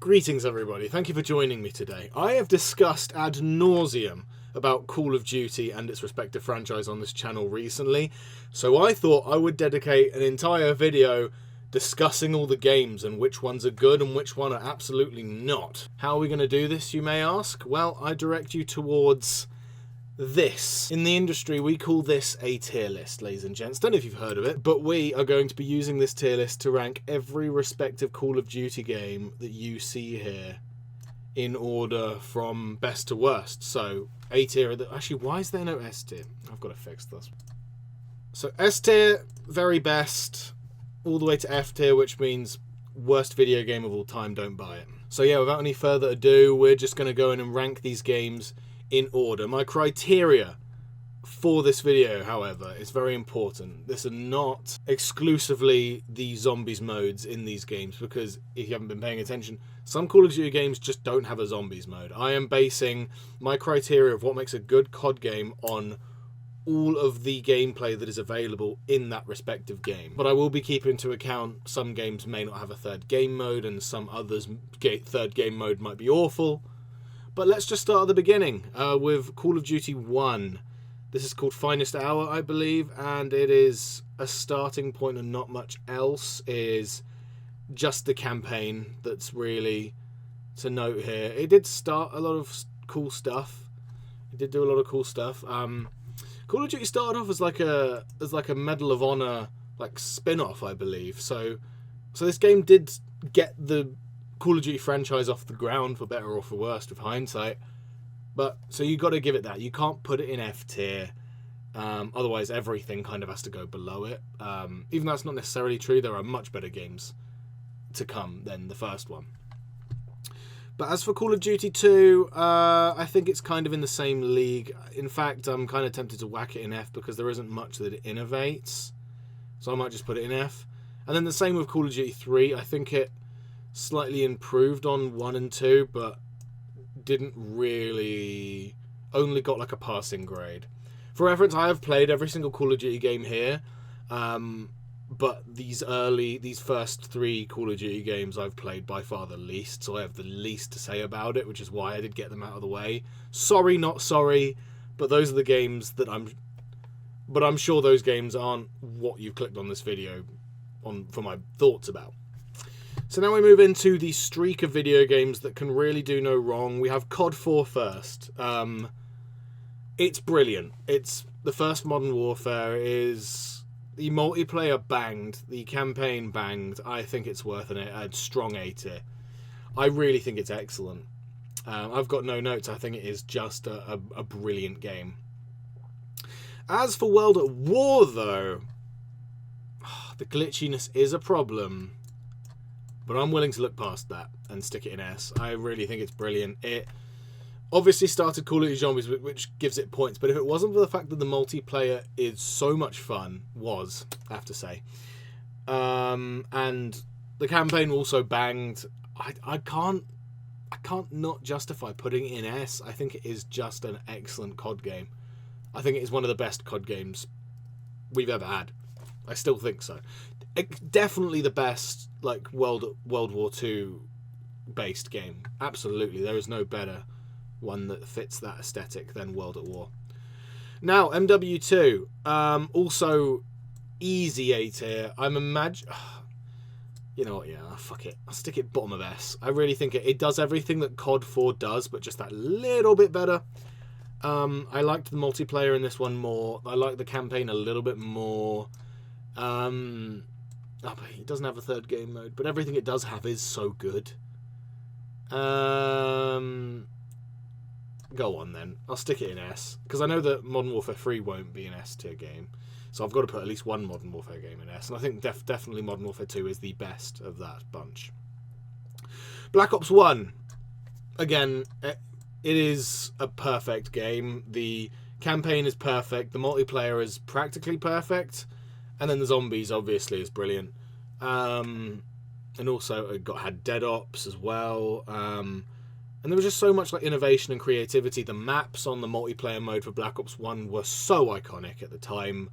Greetings everybody, thank you for joining me today. I have discussed ad nauseum about Call of Duty and its respective franchise on this channel recently, so I thought I would dedicate an entire video discussing all the games and which ones are good and which one are absolutely not. How are we going to do this, you may ask? Well, I direct you towards this. In the industry, we call this a tier list, ladies and gents. Don't know if you've heard of it, but we are going to be using this tier list to rank every respective Call of Duty game that you see here in order from best to worst. So A tier, actually, why is there no S tier? I've got to fix this. So S tier, very best, all the way to F tier, which means worst video game of all time, don't buy it. So yeah, without any further ado, we're just going to go in and rank these games in order. My criteria for this video, however, is very important. This are not exclusively the zombies modes in these games, because if you haven't been paying attention, some Call of Duty games just don't have a zombies mode. I am basing my criteria of what makes a good COD game on all of the gameplay that is available in that respective game. But I will be keeping into account some games may not have a third game mode, and some others' third game mode might be awful. But let's just start at the beginning with Call of Duty 1. This is called Finest Hour, I believe, and it is a starting point and not much else. It is just the campaign that's really to note here. It did start a lot of cool stuff. It did do a lot of cool stuff. Call of Duty started off as like a Medal of Honor like spin-off, I believe. So this game did get the Call of Duty franchise off the ground, for better or for worse with hindsight. But so you got to give it that. You can't put it in F tier, otherwise everything kind of has to go below it. Even though that's not necessarily true, there are much better games to come than the first one. But as for Call of Duty 2, I think it's kind of in the same league. In fact, I'm kind of tempted to whack it in F because there isn't much that it innovates. So I might just put it in F. And then the same with Call of Duty 3. I think it slightly improved on 1 and 2, but didn't really, only got like a passing grade. For reference, I have played every single Call of Duty game here, but these first 3 Call of Duty games I've played by far the least, so I have the least to say about it, which is why I did get them out of the way. Sorry, not sorry, but those are the games that I'm sure those games aren't what you've clicked on this video for my thoughts about. So now we move into the streak of video games that can really do no wrong. We have COD 4 first. It's brilliant. It's the first Modern Warfare. Is the multiplayer banged, the campaign banged. I think it's worth a strong A tier. I really think it's excellent. I've got no notes. I think it is just a brilliant game. As for World at War, though, the glitchiness is a problem. But I'm willing to look past that and stick it in S. I really think it's brilliant. It obviously started Call of Duty Zombies, which gives it points. But if it wasn't for the fact that the multiplayer is so much fun, I have to say, and the campaign also banged, I can't not justify putting it in S. I think it is just an excellent COD game. I think it is one of the best COD games we've ever had. I still think so. Definitely the best like World War II based game. Absolutely, there is no better one that fits that aesthetic than World at War. Now MW2, also easy A tier. You know what? Yeah, fuck it. I'll stick it bottom of S. I really think it does everything that COD 4 does, but just that little bit better. I liked the multiplayer in this one more. I like the campaign a little bit more. But it doesn't have a third game mode, but everything it does have is so good. Go on then. I'll stick it in S, because I know that Modern Warfare 3 won't be an S tier game, so I've got to put at least one Modern Warfare game in S, and I think definitely Modern Warfare 2 is the best of that bunch. Black Ops 1, again, it is a perfect game. The campaign is perfect, the multiplayer is practically perfect, and then the zombies obviously is brilliant. And also it had Dead Ops as well. And there was just so much like innovation and creativity. The maps on the multiplayer mode for Black Ops 1 were so iconic at the time.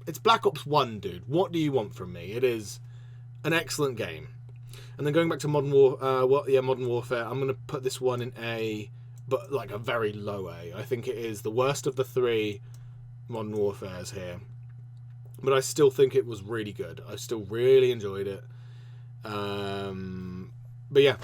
It's Black Ops 1, dude. What do you want from me? It is an excellent game. And then going back to Modern Warfare, I'm going to put this one in A, but like a very low A. I think it is the worst of the 3 Modern Warfares here. But I still think it was really good. I still really enjoyed it. But yeah,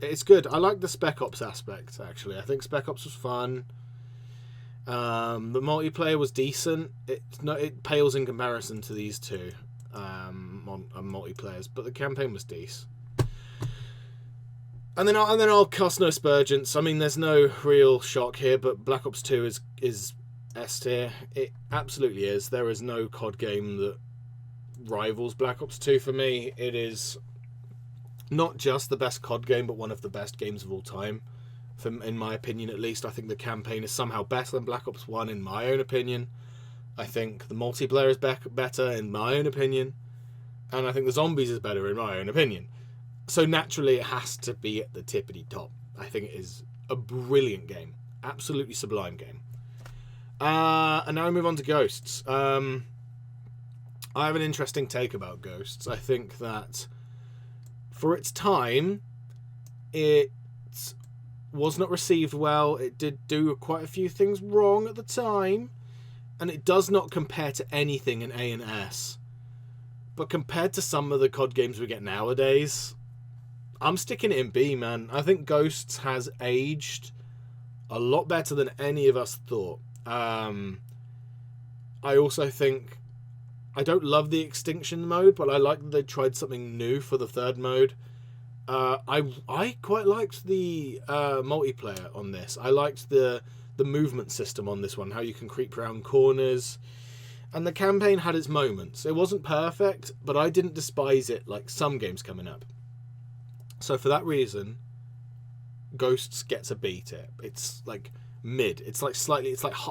it's good. I like the Spec Ops aspect, actually. I think Spec Ops was fun. The multiplayer was decent. It pales in comparison to these two multiplayers, but the campaign was decent. And then I'll cast no aspersions. I mean, there's no real shock here, but Black Ops 2 is S tier. It absolutely is. There is no COD game that rivals Black Ops 2 for me. It is not just the best COD game, but one of the best games of all time. In my opinion, at least. I think the campaign is somehow better than Black Ops 1, in my own opinion. I think the multiplayer is better, in my own opinion. And I think the zombies is better, in my own opinion. So naturally, it has to be at the tippity top. I think it is a brilliant game. Absolutely sublime game. And now we move on to Ghosts. I have an interesting take about Ghosts. I think that for its time, it was not received well. It did do quite a few things wrong at the time. And it does not compare to anything in A and S. But compared to some of the COD games we get nowadays, I'm sticking it in B, man. I think Ghosts has aged a lot better than any of us thought. I also think I don't love the extinction mode, but I like that they tried something new for the 3rd mode. I quite liked the multiplayer on this. I liked the movement system on this one, how you can creep around corners. And the campaign had its moments. It wasn't perfect, but I didn't despise it like some games coming up. So for that reason, Ghosts gets a B tier. It's like mid. It's like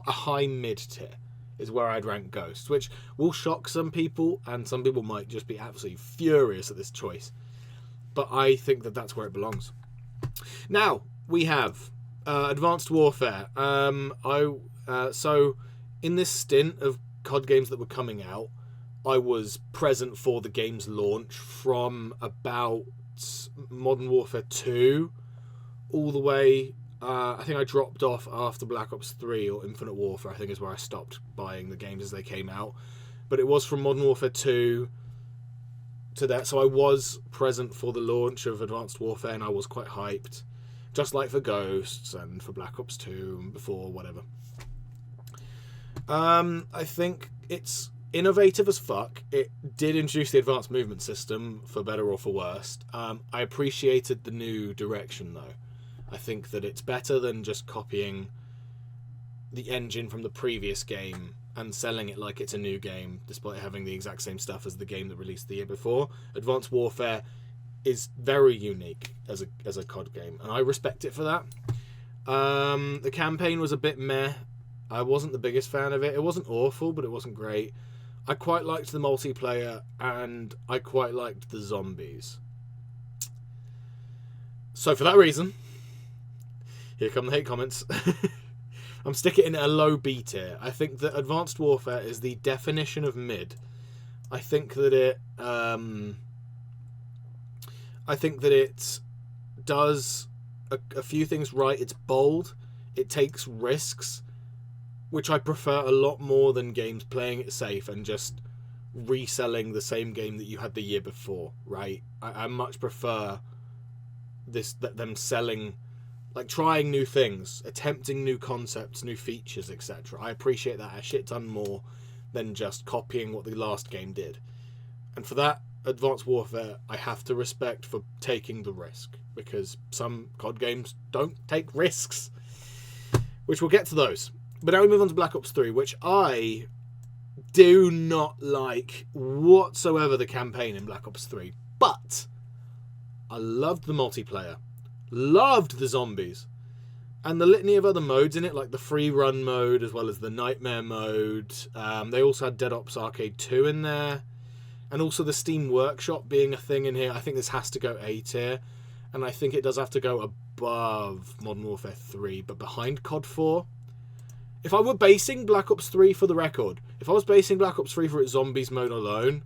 a high mid tier is where I'd rank Ghosts, which will shock some people, and some people might just be absolutely furious at this choice. But I think that that's where it belongs. Now we have Advanced Warfare. So in this stint of COD games that were coming out, I was present for the game's launch from about Modern Warfare 2 all the way. I think I dropped off after Black Ops 3 or Infinite Warfare, I think is where I stopped buying the games as they came out. But it was from Modern Warfare 2 to that, so I was present for the launch of Advanced Warfare, and I was quite hyped, just like for Ghosts and for Black Ops 2 and before, whatever. I think it's innovative as fuck. It did introduce the advanced movement system, for better or for worse. I appreciated the new direction, though. I think that it's better than just copying the engine from the previous game and selling it like it's a new game, despite having the exact same stuff as the game that released the year before. Advanced Warfare is very unique as a COD game, and I respect it for that. The campaign was a bit meh. I wasn't the biggest fan of it. It wasn't awful, but it wasn't great. I quite liked the multiplayer, and I quite liked the zombies. So for that reason, here come the hate comments. I'm sticking it in a low B tier. I think that Advanced Warfare is the definition of mid. I think that it does a few things right. It's bold. It takes risks, which I prefer a lot more than games playing it safe and just reselling the same game that you had the year before, right? I much prefer them selling, like trying new things, attempting new concepts, new features, etc. I appreciate that a shit ton more than just copying what the last game did. And for that, Advanced Warfare, I have to respect for taking the risk, because some COD games don't take risks, which we'll get to those. But now we move on to Black Ops 3, which I do not like whatsoever, the campaign in Black Ops 3. But I loved the multiplayer, loved the zombies, and the litany of other modes in it, like the free run mode as well as the nightmare mode. They also had Dead Ops Arcade 2 in there, and also the Steam Workshop being a thing in here. I think this has to go A tier, and I think it does have to go above Modern Warfare 3, but behind COD 4. If I were basing Black Ops 3, for the record, if I was basing Black Ops 3 for its zombies mode alone,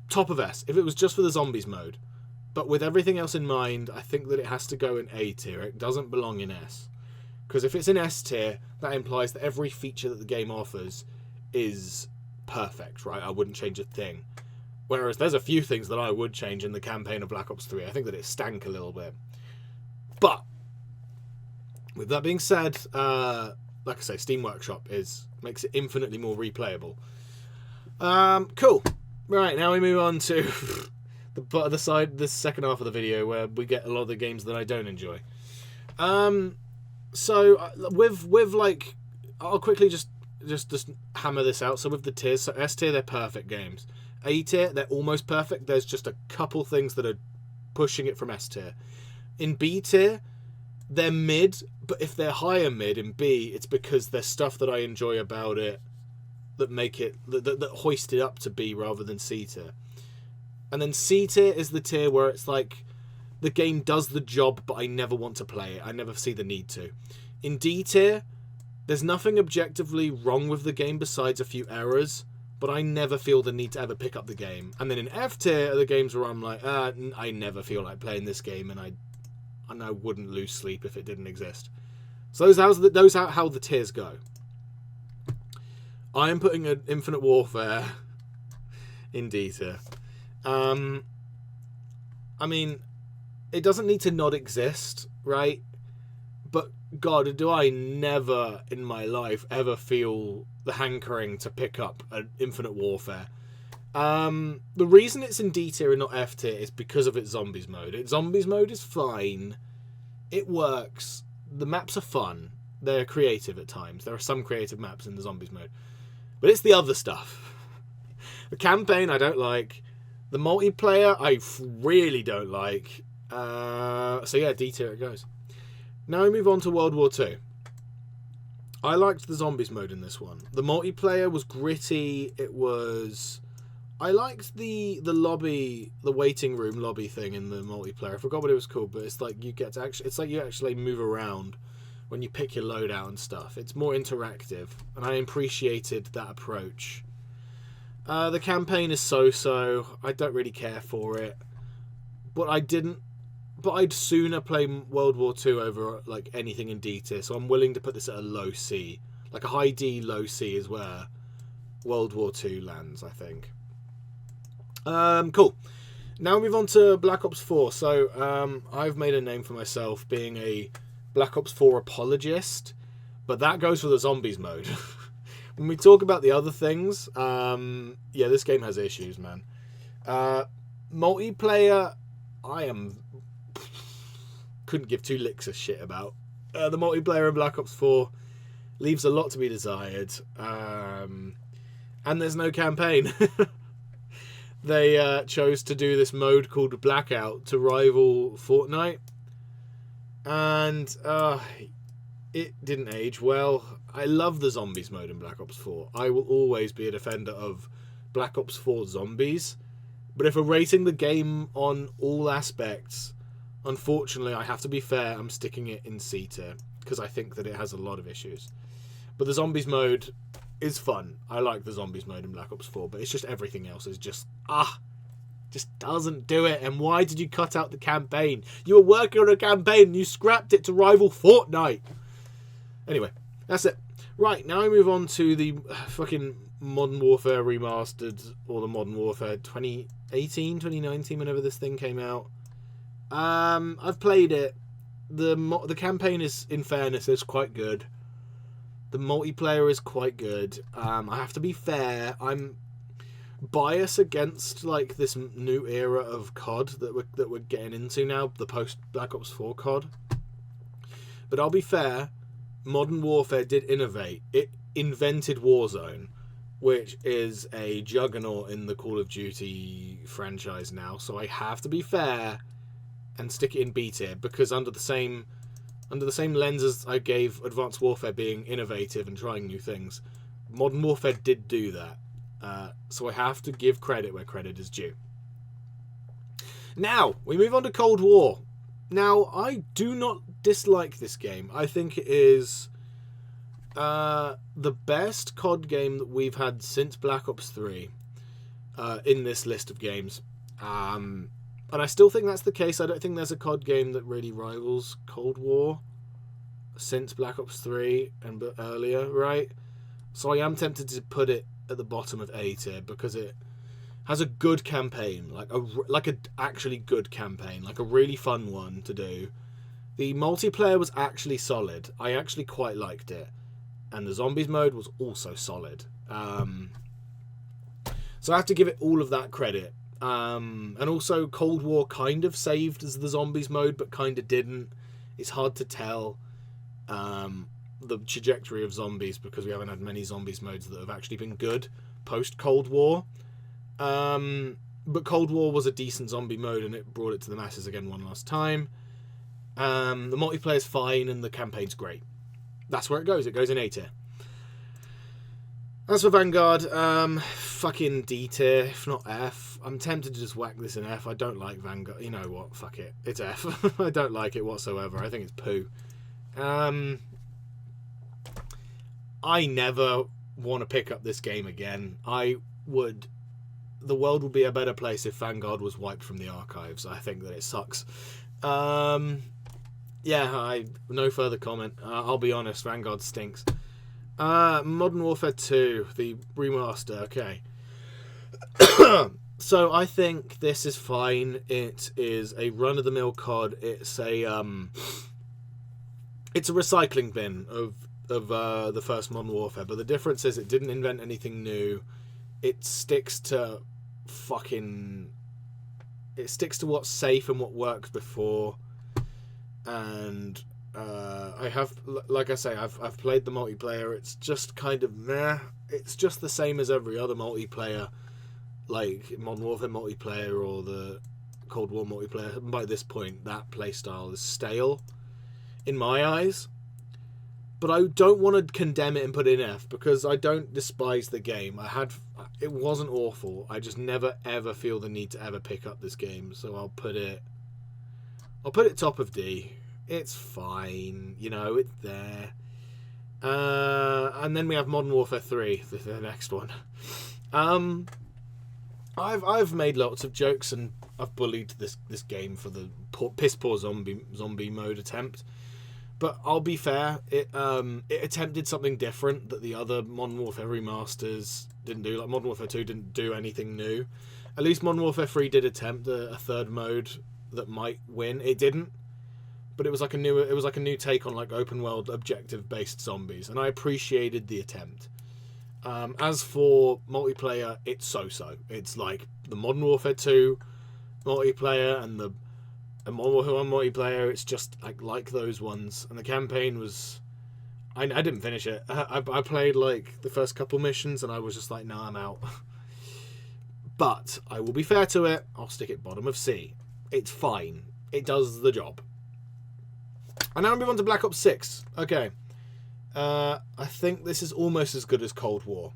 top of S. If it was just for the zombies mode. But with everything else in mind, I think that it has to go in A tier. It doesn't belong in S. Because if it's in S tier, that implies that every feature that the game offers is perfect, right? I wouldn't change a thing. Whereas there's a few things that I would change in the campaign of Black Ops 3. I think that it stank a little bit. But, with that being said, like I say, Steam Workshop makes it infinitely more replayable. Cool. Right, now we move on to the second half of the video where we get a lot of the games that I don't enjoy. So with like, I'll quickly just hammer this out. So with the tiers, so S tier, they're perfect games. A tier, they're almost perfect. There's just a couple things that are pushing it from S tier. In B tier, they're mid, but if they're higher mid in B, it's because there's stuff that I enjoy about it that make it that hoist it up to B rather than C tier. And then C tier is the tier where it's like the game does the job, but I never want to play it. I never see the need to. In D tier, there's nothing objectively wrong with the game besides a few errors, but I never feel the need to ever pick up the game. And then in F tier are the games where I'm like, I never feel like playing this game, and I wouldn't lose sleep if it didn't exist. So those are how the tiers go. I am putting an Infinite Warfare in D tier. I mean, it doesn't need to not exist, right? But God, do I never in my life ever feel the hankering to pick up an Infinite Warfare. The reason it's in D tier and not F tier is because of its zombies mode. Its zombies mode is fine. It works. The maps are fun. They're creative at times. There are some creative maps in the zombies mode. But it's the other stuff. The campaign I don't like. The multiplayer I really don't like. So yeah, D tier it goes. Now we move on to World War II. I liked the zombies mode in this one. The multiplayer was gritty. I liked the lobby, the waiting room lobby thing in the multiplayer. I forgot what it was called, but it's like you actually move around when you pick your loadout and stuff. It's more interactive, and I appreciated that approach. The campaign is so-so. I don't really care for it, but I'd sooner play World War II over like anything in D tier, so I'm willing to put this at a low C. Like a high D, low C is where World War II lands, I think. Cool. Now we move on to Black Ops 4. So I've made a name for myself being a Black Ops 4 apologist, but that goes for the zombies mode. When we talk about the other things, yeah, this game has issues, man. Multiplayer, couldn't give two licks of shit about. The multiplayer in Black Ops 4 leaves a lot to be desired. And there's no campaign. They chose to do this mode called Blackout to rival Fortnite. And it didn't age well. I love the zombies mode in Black Ops 4. I will always be a defender of Black Ops 4 zombies. But if we're rating the game on all aspects, unfortunately, I have to be fair, I'm sticking it in C tier, because I think that it has a lot of issues. But the zombies mode is fun. I like the zombies mode in Black Ops 4, but it's just everything else is just doesn't do it. And why did you cut out the campaign? You were working on a campaign and you scrapped it to rival Fortnite. Anyway, that's it. Right, now we move on to the fucking Modern Warfare Remastered, or the Modern Warfare 2018, 2019, whenever this thing came out. I've played it. The campaign is, in fairness, is quite good. The multiplayer is quite good. I have to be fair. I'm biased against like this new era of COD that we're getting into now, the post Black Ops 4 COD. But I'll be fair. Modern Warfare did innovate. It invented Warzone, which is a juggernaut in the Call of Duty franchise now. So I have to be fair and stick it in B tier, because under the same lens as I gave Advanced Warfare being innovative and trying new things, Modern Warfare did do that. So I have to give credit where credit is due. Now, we move on to Cold War. Now, I do not dislike this game. I think it is the best COD game that we've had since Black Ops 3. in this list of games. And I still think that's the case. I don't think there's a COD game that really rivals Cold War since Black Ops 3 and earlier, right? So I am tempted to put it at the bottom of A tier because it has a good campaign, like a actually good campaign, like a really fun one to do. The multiplayer was actually solid. I actually quite liked it, and the zombies mode was also solid. So I have to give it all of that credit. And also Cold War kind of saved as the zombies mode, but kind of didn't. It's hard to tell the trajectory of zombies because we haven't had many zombies modes that have actually been good post Cold War. But Cold War was a decent zombie mode and it brought it to the masses again one last time. The multiplayer's fine and the campaign's great. That's where it goes. It goes in A tier. As for Vanguard, fucking D tier, if not F. I'm tempted to just whack this in F. I don't like Vanguard. You know what? Fuck it. It's F. I don't like it whatsoever. I think it's poo. I never want to pick up this game again. The world would be a better place if Vanguard was wiped from the archives. I think that it sucks. No further comment. I'll be honest, Vanguard stinks. Modern Warfare 2, the remaster, okay. So I think this is fine. It is a run-of-the-mill COD. It's a recycling bin of the first Modern Warfare, but the difference is it didn't invent anything new. It sticks to what's safe and what worked before. And I've played the multiplayer. It's just kind of meh. It's just the same as every other multiplayer, like Modern Warfare multiplayer or the Cold War multiplayer. And by this point, that playstyle is stale, in my eyes. But I don't want to condemn it and put it in F because I don't despise the game. It wasn't awful. I just never ever feel the need to ever pick up this game. So I'll put it top of D. It's fine, it's there. And then we have Modern Warfare 3, the next one. I've made lots of jokes and I've bullied this game for the piss poor zombie mode attempt. But I'll be fair, it attempted something different that the other Modern Warfare remasters didn't do. Like Modern Warfare 2 didn't do anything new. At least Modern Warfare 3 did attempt a third mode that might win. It didn't. But it was like a new take on like open world objective based zombies, and I appreciated the attempt. As for multiplayer, it's so-so. It's like the Modern Warfare 2 multiplayer and the Modern Warfare 1 multiplayer. It's just like those ones. And the campaign was, I didn't finish it. I played like the first couple missions and I was just like, nah, I'm out. But I will be fair to it. I'll stick it bottom of C. It's fine. It does the job. And now we move on to Black Ops 6. Okay. I think this is almost as good as Cold War.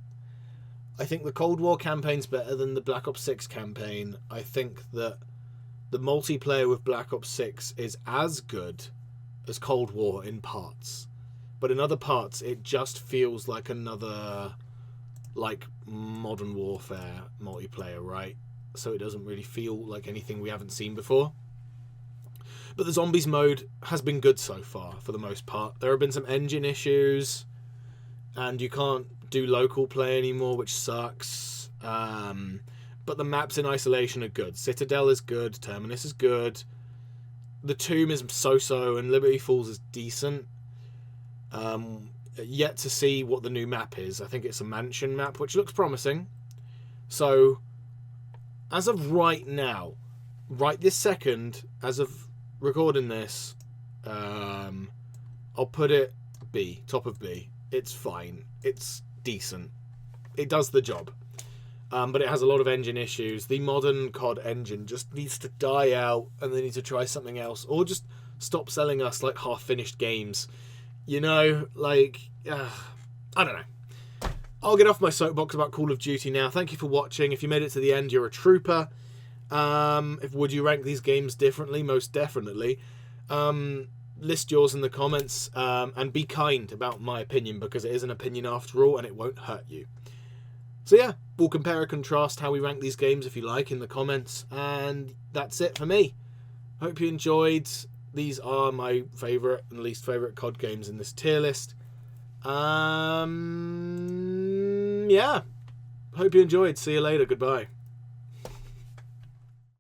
I think the Cold War campaign's better than the Black Ops 6 campaign. I think that the multiplayer with Black Ops 6 is as good as Cold War in parts. But in other parts, it just feels like another, Modern Warfare multiplayer, right? So it doesn't really feel like anything we haven't seen before. But the zombies mode has been good so far, for the most part. There have been some engine issues, and you can't do local play anymore, which sucks. But the maps in isolation are good. Citadel is good, Terminus is good, the Tomb is so-so, and Liberty Falls is decent. Yet to see what the new map is. I think it's a mansion map, which looks promising. So, as of right now, right this second, as of recording this, I'll put it B, top of B. It's fine. It's decent. It does the job. But it has a lot of engine issues. The modern COD engine just needs to die out and they need to try something else. Or just stop selling us half-finished games. I don't know. I'll get off my soapbox about Call of Duty now. Thank you for watching. If you made it to the end, you're a trooper. Would you rank these games differently? Most definitely. List yours in the comments, and be kind about my opinion because it is an opinion after all and it won't hurt you. So yeah, We'll compare and contrast how we rank these games if you like in the comments. And that's it for me. Hope you enjoyed. These are my favourite and least favourite COD games in this tier list. Yeah. Hope you enjoyed. See you later. Goodbye.